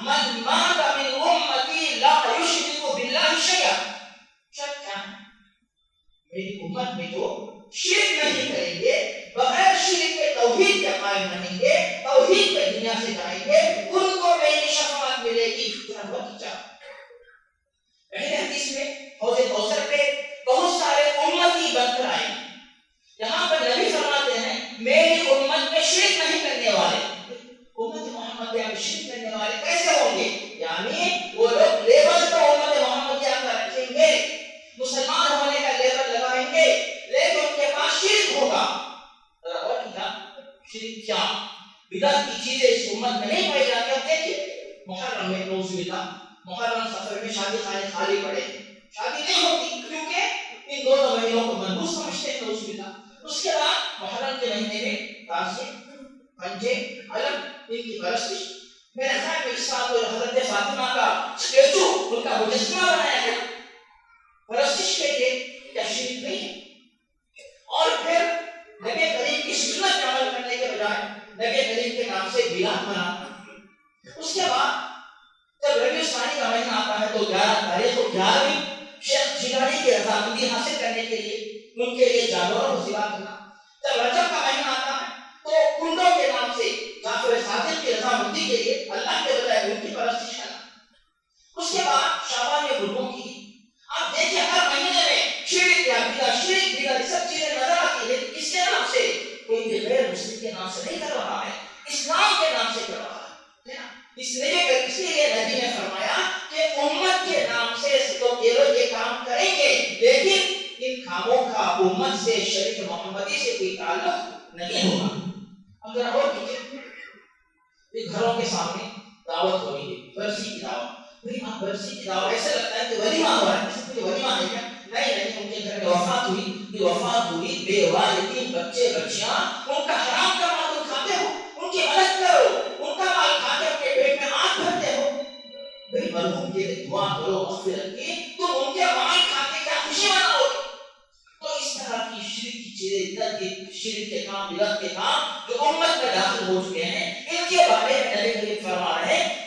من مات من امتی لا یشرک باللہ شیئا، شرط کیا ہے؟ میری امت میں جو شرک نہیں کریں گے، بغیر شرک کے توحید کے قائم رہیں گے، توحید پہ دنیا سے جائیں گے، ان کو میری شفاعت ملے گی۔ پہلے حدیث میں حوض کوثر پہ بہت سارے امتی بن کر آئے، یہاں پر نبی فرماتے ہیں میری امت میں شرک نہیں کرنے والے، امت محمد میں شرک کرنے والے کیسے ہوں گے؟ یعنی وہ لوگ لیبل تو امت محمدیہ کا رکھیں گے، مسلمان ہونے کا لیبل لگائیں گے، لیکن ان کے پاس شرک ہوگا۔ اور کیا شرک؟ کیا بدعت کی چیزیں اس امت میں نہیں پائی جاتی؟ اب دیکھیے محرم میں نعوذ باللہ محرم سفر میں شادی خانے خالی پڑے، شادی نہیں ہوتی کیونکہ ان دونوں مہینوں کو منحوس سمجھتے ہیں نعوذ باللہ۔ اس کے بعد محرم کے مہینے میں تازیے، پنجے، علم، ان کی پرستش، میرے خیال میں اس سال کو حضرت فاطمہ کا اسٹیچو، ان کا مجسمہ بنایا گیا پرستش کے لیے، کیا شرک نہیں ہے؟ اور پھر نبی کریم کی سنت پر عمل کرنے کے بجائے نبی کریم کے نام سے بیلات منانا۔ اس کے بعد جب ربیع الثانی کا مہینہ آتا ہے تو 11 تاریخ کو 11ویں شیخ جیلانی کی رضامندی حاصل کرنے کے لیے ان کے لیے جانوروں کو ذبح کرنا۔ جب رجب کا مہینہ آتا ہے تو کنڈوں کے نام سے جعفر صادق کی رضامندی کے لیے اللہ کے بجائے ان کی پرستش کرنا۔ اس کے بعد شعبان میں بتوں کی، آپ دیکھیں ہر مہینے میں شرک یا بدعت، شرک بدعت سب چیزیں نظر آتی ہے، لیکن کس کے نام سے؟ کوئی بھی غیر مسلم کے نام سے نہیں کر رہا ہے، اسلام کے نام سے کر رہا ہے۔ اس لیے نبی نے فرمایا کہ امت کے نام سے لوگ یہ کام کریں گے، لیکن ان کاموں کا امت سے، شریعت محمدی سے کوئی تعلق نہیں ہوگا۔ اب ذرا غور کیجیے، گھروں کے سامنے دعوت ہو رہی ہے، برسی کی دعوت، بھائی آپ برسی کی دعوت ایسا لگتا ہے کہ ولیمہ ہو رہا ہے، اس میں ولیمہ ہے کیا؟ نہیں، ان کے گھر میں وفات ہوئی، بیوہ، یتیم، بچے بچیاں، ان کا حرام کا مال تم کھاتے ہو، ان کی مدد کرو، ان کا مال کھا کے اپنے پیٹ میں آگ بھرتے ہو، بھائی مرحوم کے لیے دعا کرو مغفرت کی، تم ان کے مال کھا کے کیا خوشی مناؤ گے؟ تو اس طرح کی شرک کی چیزیں، بدعت کے شرک کے کام، بدعت کے کام جو امت میں داخل ہو چکے ہیں، ان کے بارے میں نبی کریم فرما رہے ہیں